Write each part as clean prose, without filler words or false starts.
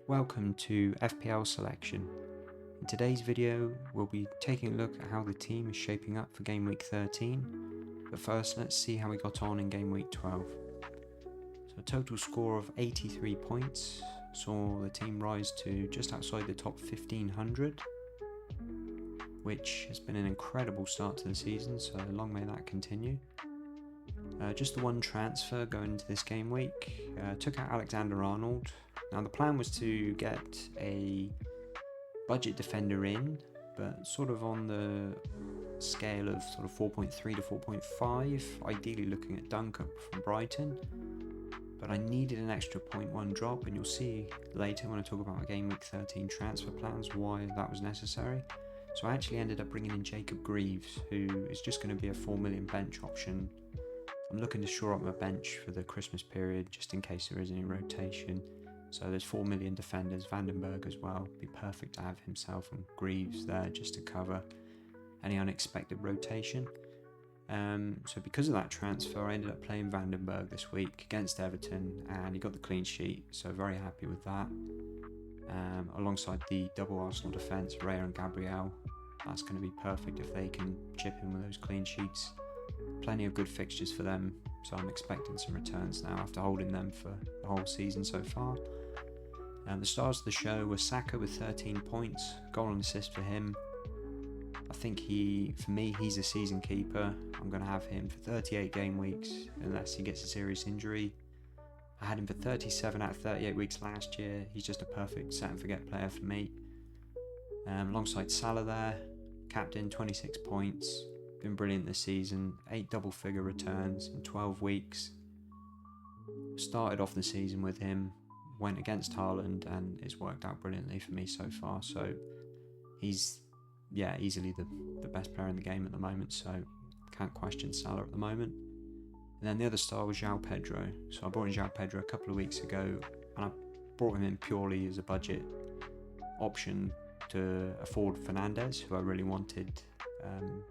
Welcome to FPL Selection. In today's video, we'll be taking a look at how the team is shaping up for Game Week 13, but first let's see how we got on in Game Week 12. So a total score of 83 points saw the team rise to just outside the top 1500, which has been an incredible start to the season, so long may that continue. Just the one transfer going into this game week, took out Alexander-Arnold. Now the plan was to get a budget defender in, but sort of on the scale of sort of 4.3 to 4.5, ideally looking at Duncan from Brighton. But I needed an extra 0.1 drop, and you'll see later when I talk about my Game Week 13 transfer plans why that was necessary. So I actually ended up bringing in Jacob Greaves, who is just going to be a 4 million bench option. I'm looking to shore up my bench for the Christmas period, just in case there is any rotation. So there's 4 million defenders, Vandenberg as well. Be perfect to have himself and Greaves there just to cover any unexpected rotation. So because of that transfer, I ended up playing Vandenberg this week against Everton, and he got the clean sheet, so very happy with that. Alongside the double Arsenal defence, Raya and Gabriel, that's going to be perfect if they can chip in with those clean sheets. Plenty of good fixtures for them, so I'm expecting some returns now after holding them for the whole season so far. The stars of the show were Saka with 13 points, goal and assist for him. I think for me, he's a season keeper. I'm going to have him for 38 game weeks unless he gets a serious injury. I had him for 37 out of 38 weeks last year. He's just a perfect set and forget player for me. Alongside Salah there, captain, 26 points. Been brilliant this season, 8 double figure returns in 12 weeks. Started off the season with him, went against Haaland, and it's worked out brilliantly for me so far. So he's easily the best player in the game at the moment, so can't question Salah at the moment. And then the other star was João Pedro. So I brought in João Pedro a couple of weeks ago, and I brought him in purely as a budget option to afford Fernandes, who I really wanted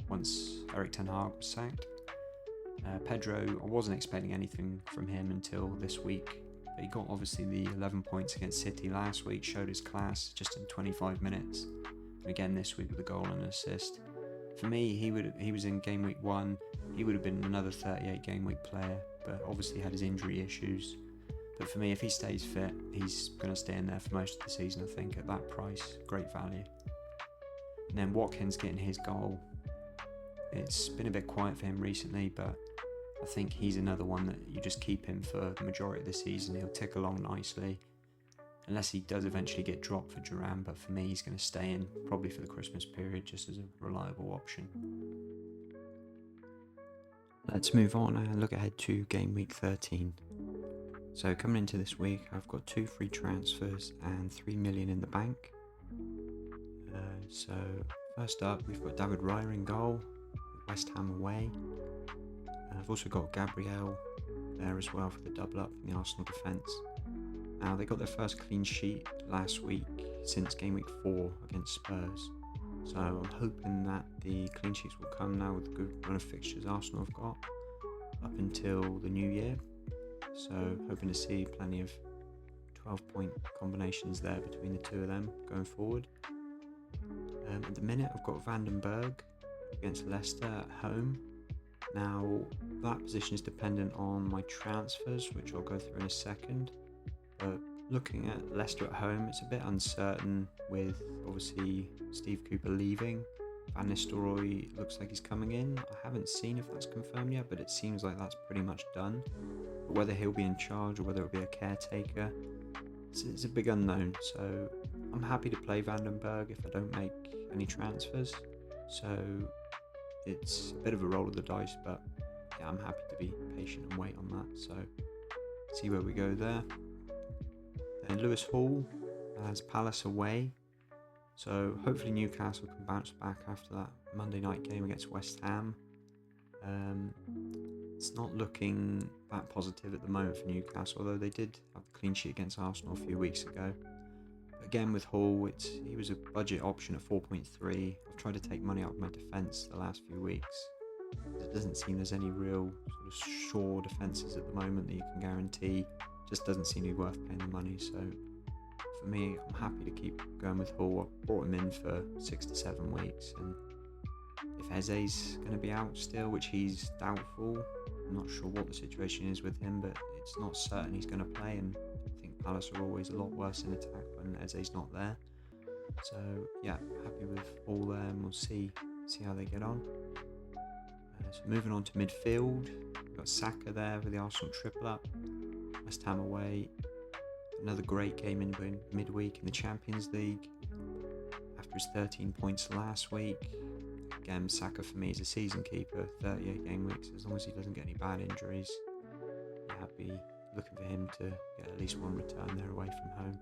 once Erik ten Hag was sacked. Pedro, I wasn't expecting anything from him until this week, but he got obviously the 11 points against City last week, showed his class just in 25 minutes, and again this week with a goal and an assist. For me, he was in game week 1, he would have been another 38 game week player, but obviously had his injury issues. But for me, if he stays fit, he's going to stay in there for most of the season, I think, at that price. Great value. And then Watkins getting his goal. It's been a bit quiet for him recently, but I think he's another one that you just keep him for the majority of the season. He'll tick along nicely, unless he does eventually get dropped for Duran, but for me he's going to stay in probably for the Christmas period just as a reliable option. Let's move on and look ahead to Game Week 13. So coming into this week, I've got 2 free transfers and 3 million in the bank. So first up, we've got David Raya in goal with West Ham away. I've also got Gabriel there as well for the double up in the Arsenal defence. Now they got their first clean sheet last week since game week 4 against Spurs. So I'm hoping that the clean sheets will come now with the good run of fixtures Arsenal have got up until the new year. So hoping to see plenty of 12-point combinations there between the two of them going forward. At the minute I've got Vandenberg against Leicester at home. Now that position is dependent on my transfers, which I'll go through in a second. But looking at Leicester at home, it's a bit uncertain with obviously Steve Cooper leaving. Van Nistelrooy looks like he's coming in. I haven't seen if that's confirmed yet, but it seems like that's pretty much done. But whether he'll be in charge or whether it'll be a caretaker, it's a big unknown. So I'm happy to play Vandenberg if I don't make any transfers. So it's a bit of a roll of the dice, but yeah, I'm happy to be patient and wait on that. So see where we go there. Then Lewis Hall has Palace away. So hopefully Newcastle can bounce back after that Monday night game against West Ham. It's not looking that positive at the moment for Newcastle, although they did have a clean sheet against Arsenal a few weeks ago. But again with Hall, he was a budget option at 4.3. I've tried to take money out of my defence the last few weeks. It doesn't seem there's any real sort of sure defences at the moment that you can guarantee. Just doesn't seem to be worth paying the money. So for me, I'm happy to keep going with Hull. I brought him in for 6 to 7 weeks, and if Eze's going to be out still, which he's doubtful, I'm not sure what the situation is with him, but it's not certain he's going to play, and I think Palace are always a lot worse in attack when Eze's not there. So yeah, happy with all there, and we'll see how they get on. So moving on to midfield, we've got Saka there with the Arsenal triple up, West Ham away. Another great game in midweek in the Champions League after his 13 points last week. Again, Saka for me is a season keeper, 38 game weeks, as long as he doesn't get any bad injuries. I'd be looking for him to get at least one return there away from home.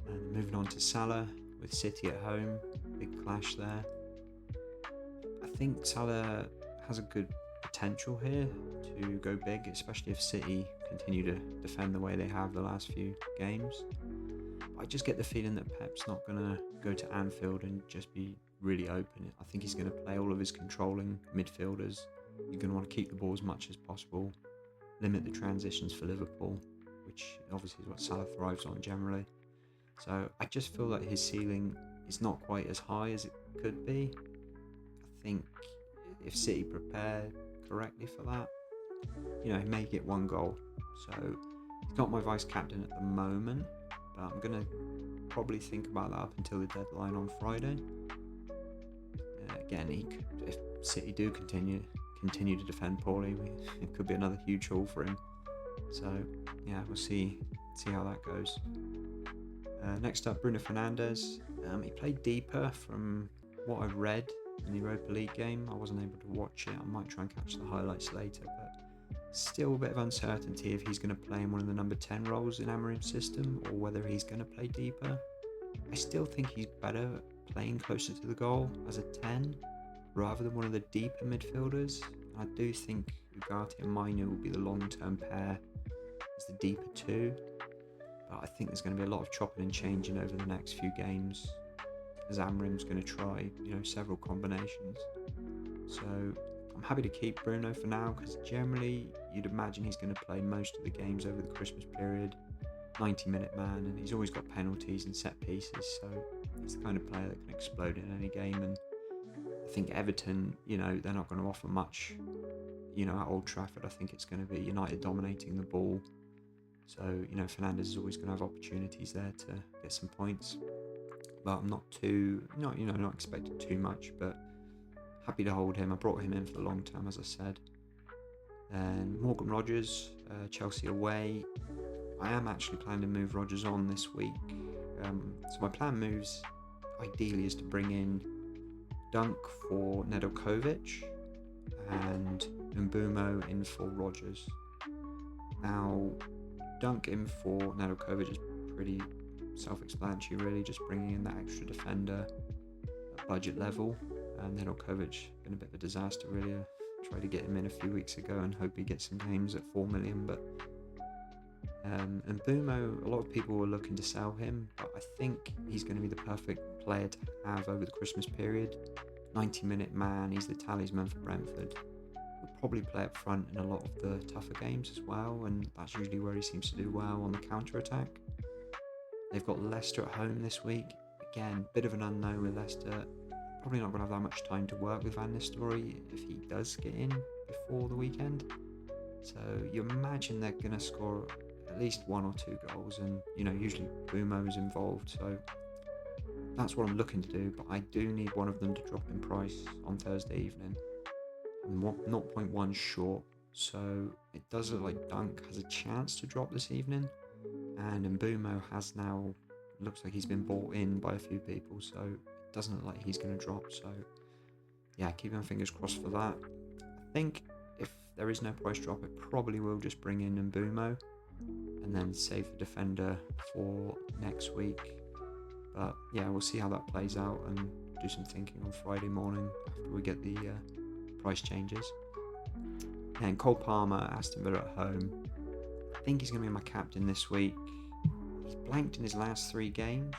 And moving on to Salah with City at home, big clash there. I think Salah has a good potential here to go big, especially if City continue to defend the way they have the last few games. I just get the feeling that Pep's not going to go to Anfield and just be really open. I think he's going to play all of his controlling midfielders. You're going to want to keep the ball as much as possible, limit the transitions for Liverpool, which obviously is what Salah thrives on generally. So I just feel like his ceiling is not quite as high as it could be. I think if City prepare correctly for that, he may get one goal. So he's not my vice captain at the moment, but I'm going to probably think about that up until the deadline on Friday. Again, if City do continue to defend poorly, it could be another huge haul for him. So yeah, we'll see how that goes. Next up, Bruno Fernandes. He played deeper from what I've read in the Europa League game. I wasn't able to watch it. I might try and catch the highlights later, but still a bit of uncertainty if he's going to play in one of the number 10 roles in Amorim's system or whether he's going to play deeper. I still think he's better playing closer to the goal as a 10 rather than one of the deeper midfielders. I do think Ugarte and Mainu will be the long-term pair as the deeper 2, but I think there's going to be a lot of chopping and changing over the next few games as Amorim's going to try several combinations. So I'm happy to keep Bruno for now, because generally you'd imagine he's going to play most of the games over the Christmas period. 90-minute man, and he's always got penalties and set pieces, so he's the kind of player that can explode in any game. And I think Everton, they're not going to offer much, at Old Trafford. I think it's going to be United dominating the ball. So, Fernandes is always going to have opportunities there to get some points. But I'm not expecting too much, but happy to hold him. I brought him in for the long term, as I said. And Morgan Rogers, Chelsea away. I am actually planning to move Rogers on this week. So my plan moves ideally is to bring in Dunk for Nedeljkovic and Mbeumo in for Rogers. Now, Dunk in for Nedeljkovic is pretty self-explanatory, really, just bringing in that extra defender at budget level. And Nedeljkovic been a bit of a disaster, really. I tried to get him in a few weeks ago and hope he gets some games at 4 million, but and Mbeumo, a lot of people were looking to sell him, but I think he's going to be the perfect player to have over the Christmas period. 90-minute man, he's the talisman for Brentford. He'll probably play up front in a lot of the tougher games as well, and that's usually where he seems to do well on the counter-attack. They've got Leicester at home this week. Again, bit of an unknown with Leicester. Probably not going to have that much time to work with Van Nistelrooy if he does get in before the weekend. So you imagine they're going to score at least 1 or 2 goals, and usually Mbeumo is involved, so that's what I'm looking to do. But I do need one of them to drop in price on Thursday evening. I'm 0.1 short, so it does look like Dunk has a chance to drop this evening, and Mbeumo looks like he's been bought in by a few people, so it doesn't look like he's going to drop. So yeah, keep my fingers crossed for that. I think if there is no price drop, it probably will just bring in Mbeumo and then save the defender for next week. But yeah, we'll see how that plays out and do some thinking on Friday morning after we get the price changes. And Cole Palmer, Aston Villa at home. I think he's going to be my captain this week. He's blanked in his last 3 games,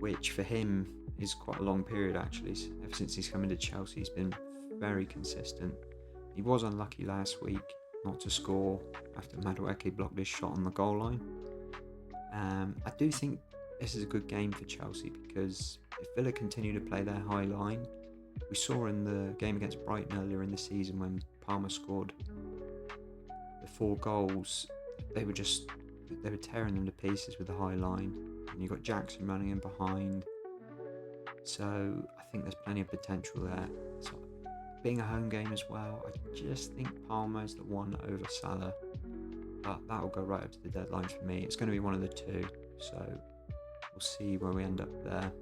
which for him is quite a long period actually. Ever since he's come into Chelsea, he's been very consistent. He was unlucky last week not to score after Madueke blocked his shot on the goal line. I do think this is a good game for Chelsea, because if Villa continue to play their high line, we saw in the game against Brighton earlier in the season when Palmer scored the 4 goals, they were tearing them to pieces with the high line, and you've got Jackson running in behind. So I think there's plenty of potential there. So being a home game as well, I just think Palmer's the one over Salah, but that'll go right up to the deadline for me. It's going to be one of the two, so we'll see where we end up there.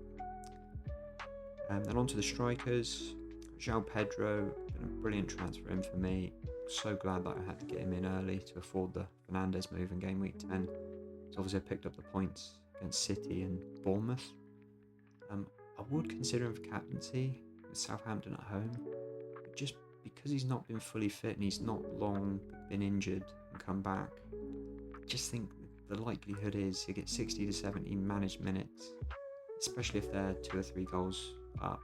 And then on to the strikers. João Pedro, been a brilliant transfer in for me. So glad that I had to get him in early to afford the Fernandes move in game week 10. So obviously I picked up the points against City and Bournemouth. I would consider him for captaincy with Southampton at home, but just because he's not been fully fit and he's not long been injured and come back, I just think the likelihood is he'll get 60 to 70 managed minutes, especially if they're 2 or 3 goals up.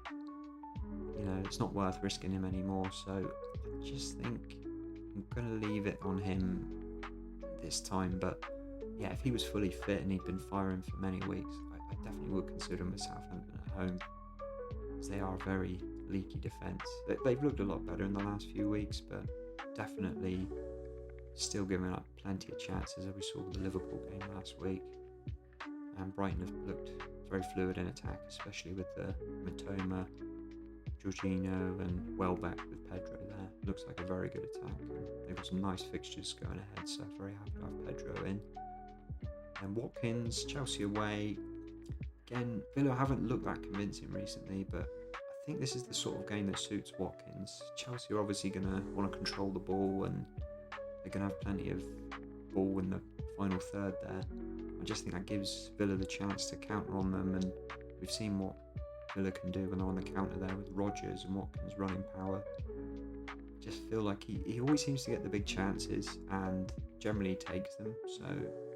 You know, it's not worth risking him anymore, so I just think I'm going to leave it on him this time. But yeah, if he was fully fit and he'd been firing for many weeks, I definitely would consider him with Southampton at home, because they are a very leaky defence. They've looked a lot better in the last few weeks, but definitely still giving up plenty of chances, as we saw with the Liverpool game last week. And Brighton have looked very fluid in attack, especially with the Matoma, Jorginho and Welbeck with Pedro there. Looks like a very good attack. They've got some nice fixtures going ahead, so very happy to have Pedro in. And Watkins, Chelsea away. Again, Villa haven't looked that convincing recently, but I think this is the sort of game that suits Watkins. Chelsea are obviously going to want to control the ball, and they're going to have plenty of ball in the final third there. I just think that gives Villa the chance to counter on them, and we've seen what Villa can do when they're on the counter there with Rodgers and Watkins running power. Just feel like he always seems to get the big chances and generally takes them, so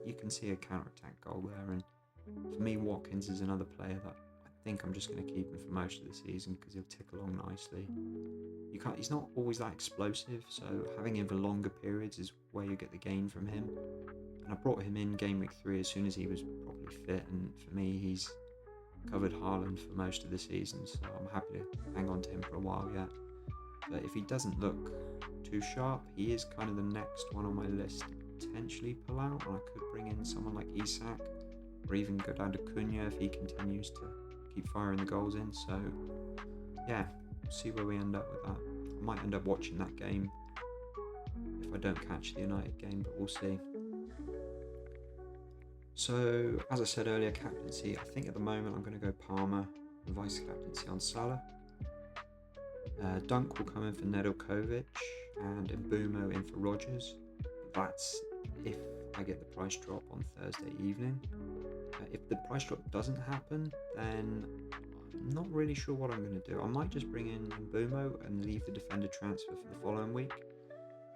you can see a counter-attack goal there. And for me, Watkins is another player that I think I'm just going to keep him for most of the season, because he'll tick along nicely. He's not always that explosive, so having him for longer periods is where you get the gain from him. And I brought him in game week 3 as soon as he was properly fit, and for me, he's covered Haaland for most of the season, so I'm happy to hang on to him for a while yet. But if he doesn't look too sharp, he is kind of the next one on my list to potentially pull out, and I could bring in someone like Isak, or even go down to Cunha if he continues to keep firing the goals in. So yeah, we'll see where we end up with that. I might end up watching that game if I don't catch the United game, but we'll see. So as I said earlier, captaincy, I think at the moment I'm going to go Palmer and vice captaincy on Salah. Dunk will come in for Nedeljkovic and Mbeumo in for Rodgers. That's if I get the price drop on Thursday evening. If the price drop doesn't happen, then I'm not really sure what I'm going to do. I might just bring in Mbeumo and leave the defender transfer for the following week.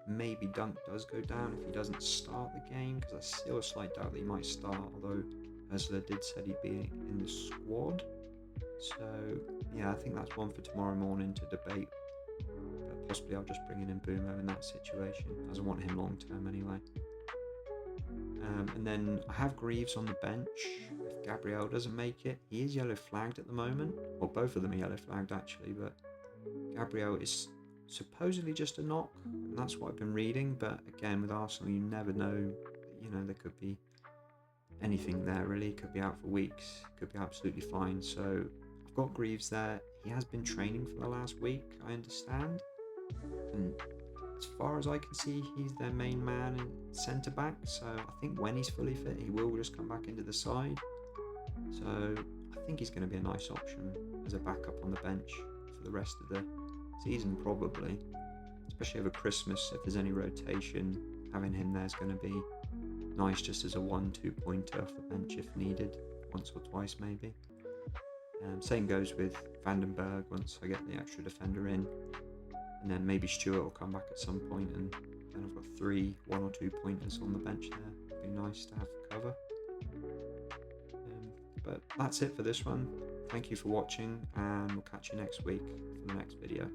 Maybe Dunk does go down if he doesn't start the game, because there's still a slight doubt that he might start, although Ursula did say he'd be in the squad. So yeah, I think that's one for tomorrow morning to debate, but possibly I'll just bring in Mbeumo in that situation, as I want him long term anyway. And then I have Greaves on the bench. If Gabriel doesn't make it, he is yellow flagged at the moment. Well, both of them are yellow flagged actually, but Gabriel is supposedly just a knock, and that's what I've been reading. But again, with Arsenal, you never know. You know, there could be anything there really. Could be out for weeks. Could be absolutely fine. So I've got Greaves there. He has been training for the last week, I understand, and as far as I can see, he's their main man and centre back. So I think when he's fully fit, he will just come back into the side. So I think he's going to be a nice option as a backup on the bench for the rest of the season, probably, especially over Christmas. If there's any rotation, having him there is going to be nice, just as a 1-2 pointer off the bench if needed, once or twice maybe. Same goes with Vandenberg once I get the extra defender in, and then maybe Stewart will come back at some point, and then I've got 3 1 or 2 pointers on the bench there. It'd be nice to have for cover. But that's it for this one. Thank you for watching, and we'll catch you next week for the next video.